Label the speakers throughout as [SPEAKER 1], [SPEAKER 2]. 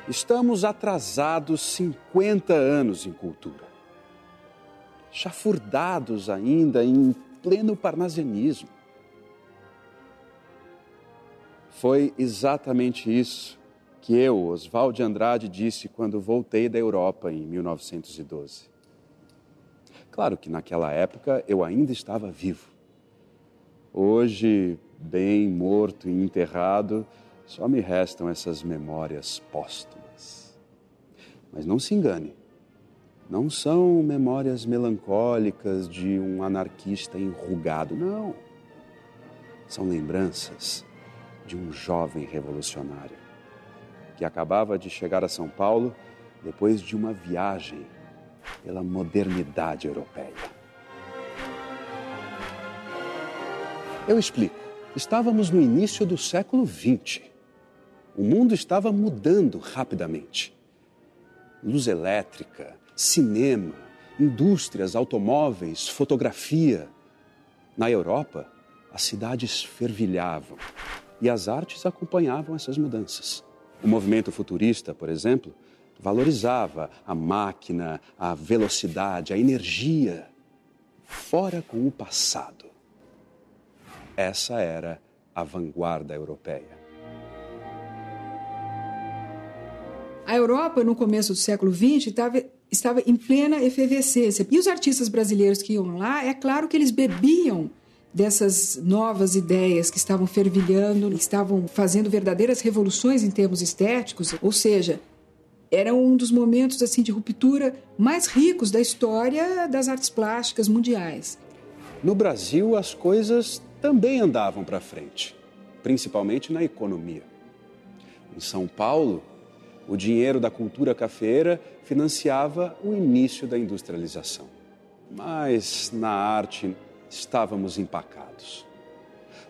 [SPEAKER 1] Estamos atrasados 50 anos em cultura. Chafurdados ainda em pleno parnasianismo. Foi exatamente isso que eu, Oswald de Andrade, disse quando voltei da Europa em 1912. Claro que naquela época eu ainda estava vivo. Hoje, bem morto e enterrado, só me restam essas memórias póstumas. Mas não se engane, não são memórias melancólicas de um anarquista enrugado, não. São lembranças de um jovem revolucionário que acabava de chegar a São Paulo depois de uma viagem pela modernidade europeia. Eu explico. Estávamos no início do século XX. O mundo estava mudando rapidamente. Luz elétrica, cinema, indústrias, automóveis, fotografia. Na Europa, as cidades fervilhavam e as artes acompanhavam essas mudanças. O movimento futurista, por exemplo, valorizava a máquina, a velocidade, a energia. Fora com o passado. Essa era a vanguarda europeia.
[SPEAKER 2] A Europa, no começo do século XX, estava em plena efervescência. E os artistas brasileiros que iam lá, é claro que eles bebiam dessas novas ideias que estavam fervilhando, estavam fazendo verdadeiras revoluções em termos estéticos, ou seja, era um dos momentos assim, de ruptura mais ricos da história das artes plásticas mundiais.
[SPEAKER 1] No Brasil, as coisas também andavam para frente, principalmente na economia. Em São Paulo, o dinheiro da cultura cafeeira financiava o início da industrialização. Mas na arte estávamos empacados.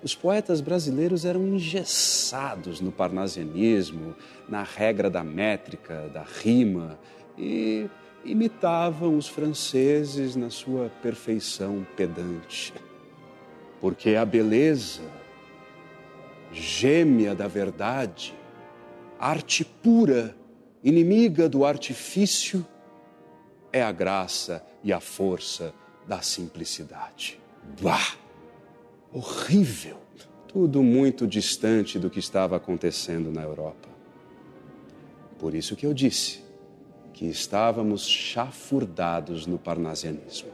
[SPEAKER 1] Os poetas brasileiros eram engessados no parnasianismo, na regra da métrica, da rima, e imitavam os franceses na sua perfeição pedante. Porque a beleza, gêmea da verdade, arte pura, inimiga do artifício, é a graça e a força da simplicidade. Bah! Horrível! Tudo muito distante do que estava acontecendo na Europa. Por isso que eu disse que estávamos chafurdados no parnasianismo.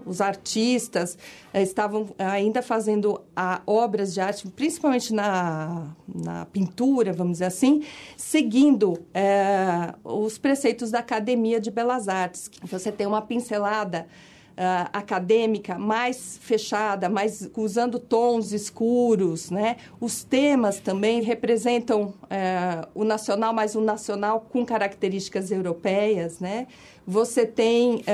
[SPEAKER 3] Os artistas estavam ainda fazendo obras de arte, principalmente na pintura, vamos dizer assim, seguindo os preceitos da Academia de Belas Artes. Você tem uma pincelada acadêmica mais fechada, mais usando tons escuros, né? Os temas também representam o nacional, mas o nacional com características europeias, né? Você tem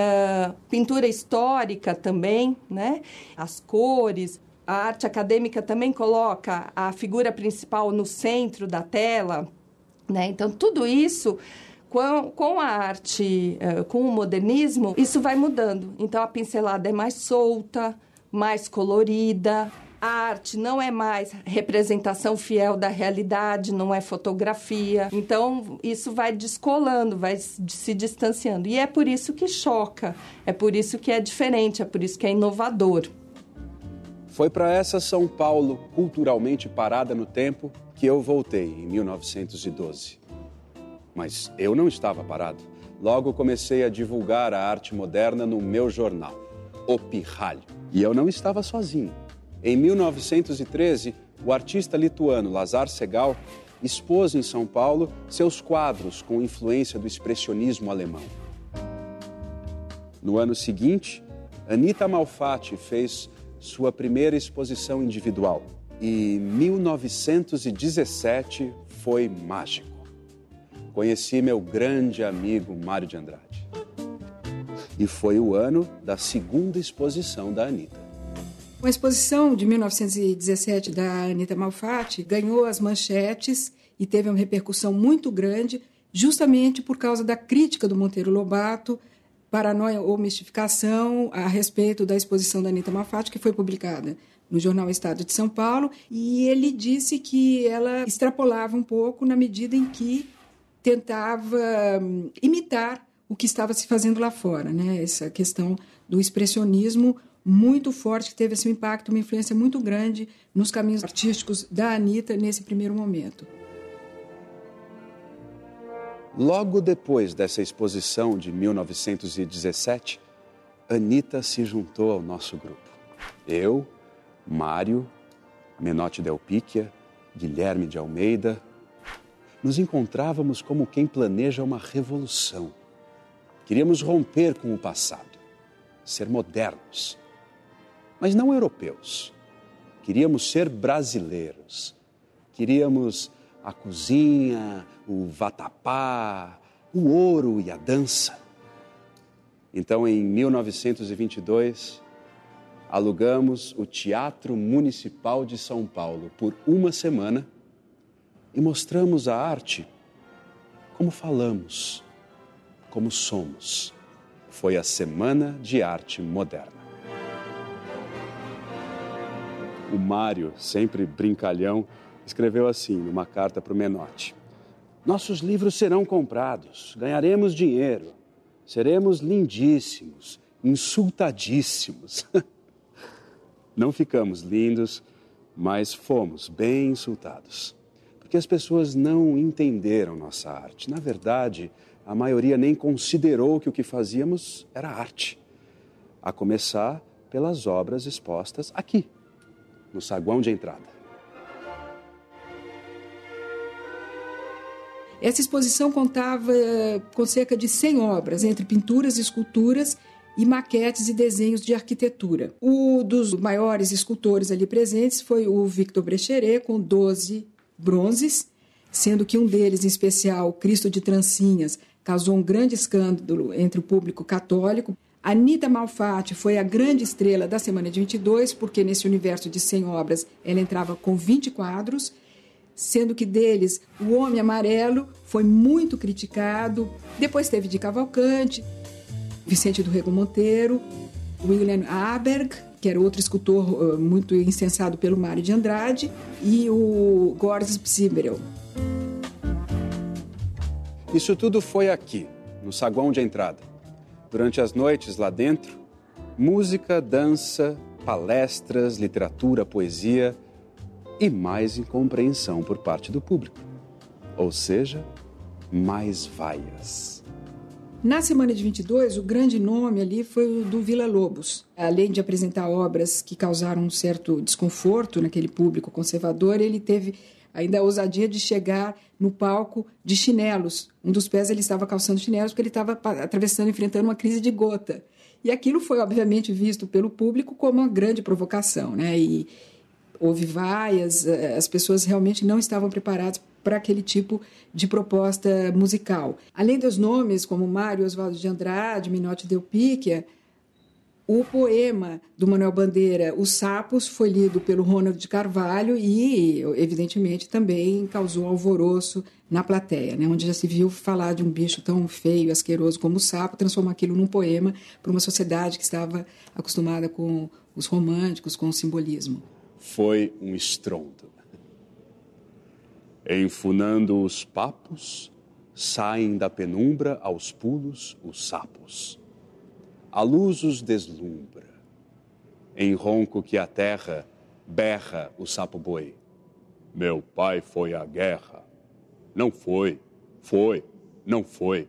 [SPEAKER 3] pintura histórica também, né? As cores. A arte acadêmica também coloca a figura principal no centro da tela, né? Então, tudo isso, com a arte, com o modernismo, isso vai mudando. Então, a pincelada é mais solta, mais colorida. A arte não é mais representação fiel da realidade, não é fotografia. Então, isso vai descolando, vai se distanciando. E é por isso que choca, é por isso que é diferente, é por isso que é inovador.
[SPEAKER 1] Foi para essa São Paulo, culturalmente parada no tempo, que eu voltei em 1912. Mas eu não estava parado. Logo comecei a divulgar a arte moderna no meu jornal, O Pirralho. E eu não estava sozinho. Em 1913, o artista lituano Lazar Segal expôs em São Paulo seus quadros com influência do expressionismo alemão. No ano seguinte, Anita Malfatti fez sua primeira exposição individual. E 1917 foi mágico. Conheci meu grande amigo Mário de Andrade. E foi o ano da segunda exposição da Anita.
[SPEAKER 2] A exposição de 1917 da Anita Malfatti ganhou as manchetes e teve uma repercussão muito grande, justamente por causa da crítica do Monteiro Lobato, Paranoia ou Mistificação, a respeito da exposição da Anita Malfatti, que foi publicada no jornal Estado de São Paulo, e ele disse que ela extrapolava um pouco na medida em que tentava imitar o que estava se fazendo lá fora, né? Essa questão do expressionismo muito forte, que teve assim, um impacto, uma influência muito grande nos caminhos artísticos da Anitta nesse primeiro momento.
[SPEAKER 1] Logo depois dessa exposição de 1917, Anitta se juntou ao nosso grupo. Eu, Mário, Menotti Del Picchia, Guilherme de Almeida, nos encontrávamos como quem planeja uma revolução. Queríamos romper com o passado, ser modernos, mas não europeus. Queríamos ser brasileiros. Queríamos a cozinha, o vatapá, o ouro e a dança. Então, em 1922, alugamos o Teatro Municipal de São Paulo por uma semana e mostramos a arte como falamos, como somos. Foi a Semana de Arte Moderna. O Mário, sempre brincalhão, escreveu assim numa carta para o Menotti: nossos livros serão comprados, ganharemos dinheiro, seremos lindíssimos, insultadíssimos. Não ficamos lindos, mas fomos bem insultados. Porque as pessoas não entenderam nossa arte. Na verdade, a maioria nem considerou que o que fazíamos era arte. A começar pelas obras expostas aqui, no saguão de entrada.
[SPEAKER 2] Essa exposição contava com cerca de 100 obras, entre pinturas, esculturas e maquetes e desenhos de arquitetura. Um dos maiores escultores ali presentes foi o Victor Brecheret, com 12 bronzes, sendo que um deles, em especial, Cristo de Trancinhas, causou um grande escândalo entre o público católico. Anita Malfatti foi a grande estrela da Semana de 22, porque nesse universo de 100 obras ela entrava com 20 quadros, sendo que deles o Homem Amarelo foi muito criticado. Depois teve de Cavalcante, Vicente do Rego Monteiro, William Aberg, que era outro escultor muito incensado pelo Mário de Andrade, e o Gorz Psiberel.
[SPEAKER 1] Isso tudo foi aqui, no saguão de entrada. Durante as noites lá dentro, música, dança, palestras, literatura, poesia e mais incompreensão por parte do público. Ou seja, mais vaias.
[SPEAKER 2] Na Semana de 22, o grande nome ali foi o do Villa-Lobos. Além de apresentar obras que causaram um certo desconforto naquele público conservador, ele teve ainda a ousadia de chegar no palco de chinelos. Um dos pés ele estava calçando chinelos porque ele estava enfrentando uma crise de gota. E aquilo foi, obviamente, visto pelo público como uma grande provocação, né? E houve vaias, as pessoas realmente não estavam preparadas para aquele tipo de proposta musical. Além dos nomes como Mário Oswaldo de Andrade, Menotti Del Picchia, o poema do Manuel Bandeira, Os Sapos, foi lido pelo Ronald de Carvalho e, evidentemente, também causou alvoroço na plateia, né? Onde já se viu falar de um bicho tão feio e asqueroso como o sapo, transformar aquilo num poema para uma sociedade que estava acostumada com os românticos, com o simbolismo.
[SPEAKER 1] Foi um estrondo. Enfunando os papos, saem da penumbra aos pulos os sapos. A luz os deslumbra. Em ronco que a terra berra o sapo-boi. Meu pai foi à guerra. Não foi, não foi.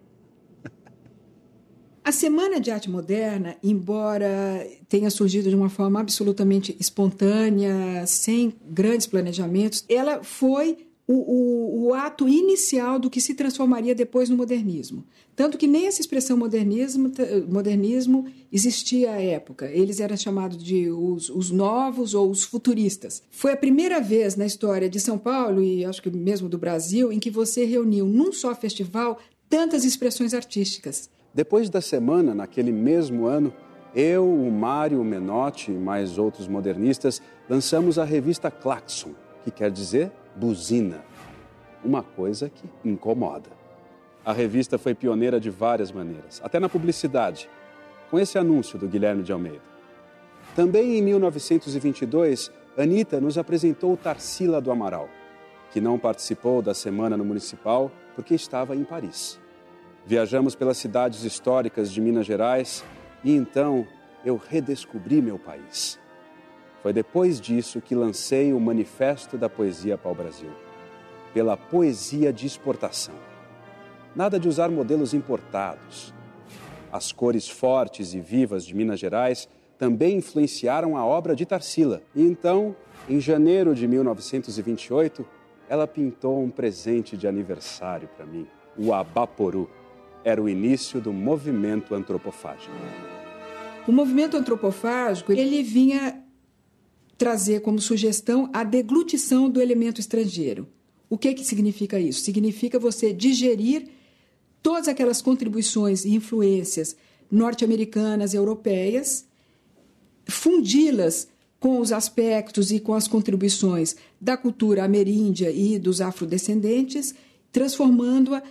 [SPEAKER 2] A Semana de Arte Moderna, embora tenha surgido de uma forma absolutamente espontânea, sem grandes planejamentos, ela foi o ato inicial do que se transformaria depois no modernismo. Tanto que nem essa expressão modernismo existia à época. Eles eram chamados de os novos ou os futuristas. Foi a primeira vez na história de São Paulo, e acho que mesmo do Brasil, em que você reuniu num só festival tantas expressões artísticas.
[SPEAKER 1] Depois da semana, naquele mesmo ano, eu, o Mário, o Menotti e mais outros modernistas lançamos a revista Claxon, que quer dizer buzina, uma coisa que incomoda. A revista foi pioneira de várias maneiras, até na publicidade, com esse anúncio do Guilherme de Almeida. Também em 1922, Anitta nos apresentou Tarsila do Amaral. que não participou da semana no Municipal porque estava em Paris. Viajamos pelas cidades históricas de Minas Gerais e então eu redescobri meu país. Foi depois disso que lancei o Manifesto da Poesia Pau-Brasil, pela poesia de exportação. Nada de usar modelos importados. As cores fortes e vivas de Minas Gerais também influenciaram a obra de Tarsila. E então, em janeiro de 1928, ela pintou um presente de aniversário para mim, o Abaporu. Era o início do movimento antropofágico.
[SPEAKER 2] O movimento antropofágico, ele vinha trazer como sugestão a deglutição do elemento estrangeiro. O que significa isso? Significa você digerir todas aquelas contribuições e influências norte-americanas e europeias, fundi-las com os aspectos e com as contribuições da cultura ameríndia e dos afrodescendentes, transformando-a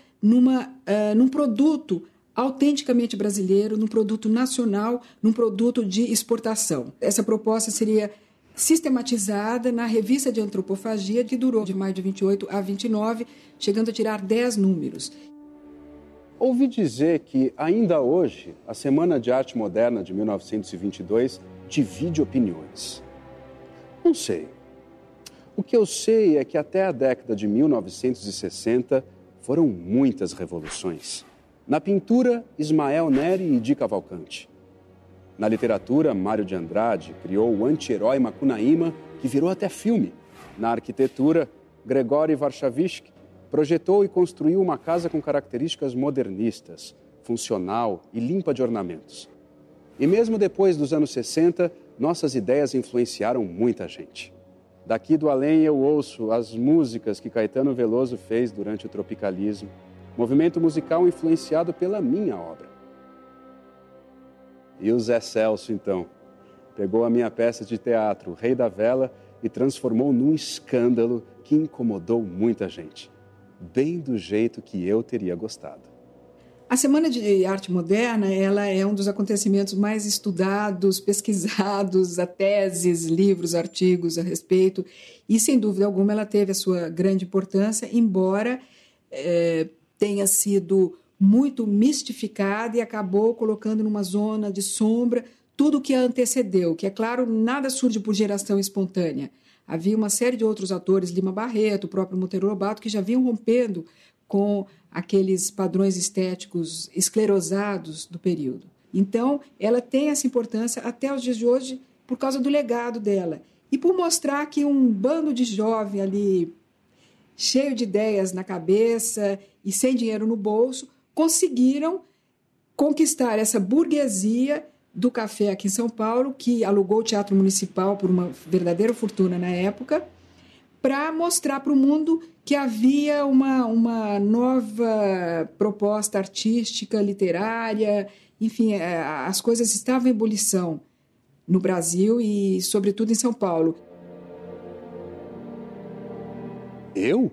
[SPEAKER 2] num produto autenticamente brasileiro, num produto nacional, num produto de exportação. Essa proposta seria sistematizada na Revista de Antropofagia, que durou de maio de 28 a 29, chegando a tirar 10 números.
[SPEAKER 1] Ouvi dizer que, ainda hoje, a Semana de Arte Moderna de 1922 divide opiniões. Não sei. O que eu sei é que até a década de 1960 foram muitas revoluções. Na pintura, Ismael Neri e Di Cavalcanti. Na literatura, Mário de Andrade criou o anti-herói Macunaíma, que virou até filme. Na arquitetura, Gregóry Warszawski projetou e construiu uma casa com características modernistas, funcional e limpa de ornamentos. E mesmo depois dos anos 60, nossas ideias influenciaram muita gente. Daqui do além eu ouço as músicas que Caetano Veloso fez durante o tropicalismo, movimento musical influenciado pela minha obra. E o Zé Celso, então, pegou a minha peça de teatro, O Rei da Vela, e transformou num escândalo que incomodou muita gente. Bem do jeito que eu teria gostado.
[SPEAKER 2] A Semana de Arte Moderna, ela é um dos acontecimentos mais estudados, pesquisados, há teses, livros, artigos a respeito, e sem dúvida alguma ela teve a sua grande importância, embora tenha sido muito mistificada e acabou colocando numa zona de sombra tudo o que a antecedeu, que, é claro, nada surge por geração espontânea. Havia uma série de outros autores, Lima Barreto, o próprio Monteiro Lobato, que já vinham rompendo com aqueles padrões estéticos esclerosados do período. Então, ela tem essa importância até os dias de hoje por causa do legado dela e por mostrar que um bando de jovem ali, cheio de ideias na cabeça e sem dinheiro no bolso, conseguiram conquistar essa burguesia do café aqui em São Paulo, que alugou o Teatro Municipal por uma verdadeira fortuna na época, para mostrar para o mundo que havia uma nova proposta artística, literária, enfim, as coisas estavam em ebulição no Brasil e, sobretudo, em São Paulo.
[SPEAKER 1] Eu?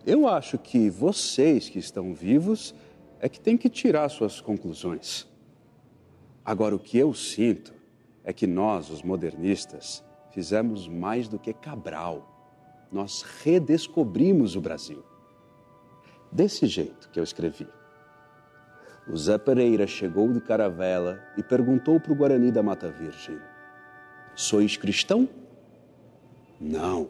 [SPEAKER 1] Eu acho que vocês que estão vivos é que têm que tirar suas conclusões. Agora, o que eu sinto é que nós, os modernistas, fizemos mais do que Cabral. Nós redescobrimos o Brasil. Desse jeito que eu escrevi. O Zé Pereira chegou de caravela e perguntou para o Guarani da Mata Virgem: sois cristão? Não.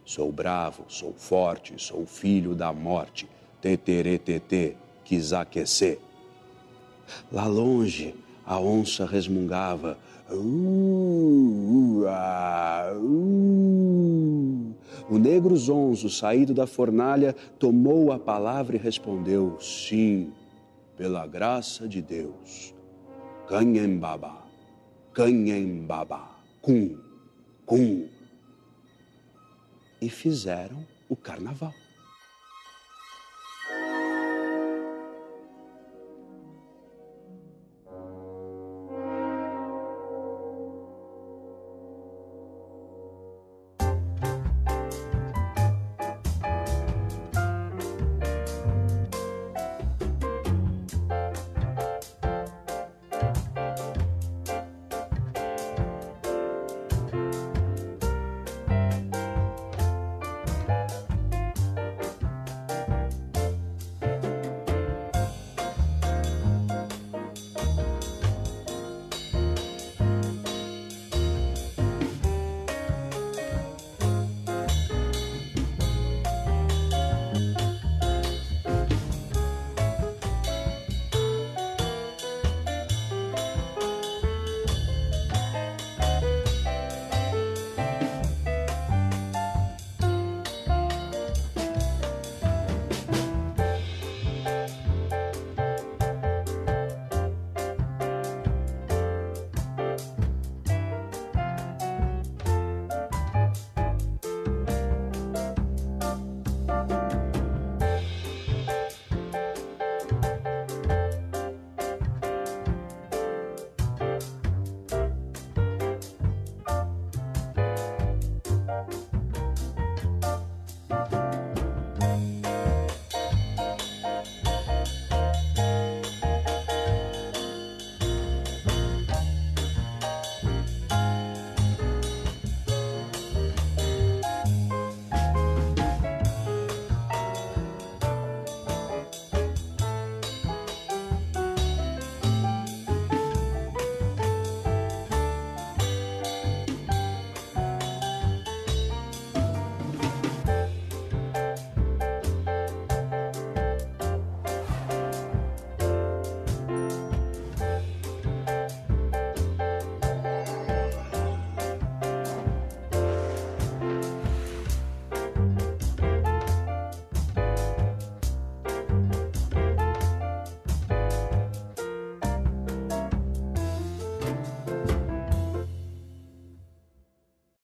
[SPEAKER 1] Sou bravo, sou forte, sou filho da morte. Teteretetê, quis aquecer. Lá longe, a onça resmungava. O negro zonzo, saído da fornalha, tomou a palavra e respondeu: sim, pela graça de Deus. Canhembaba, canhembaba, cum, cum. E fizeram o carnaval.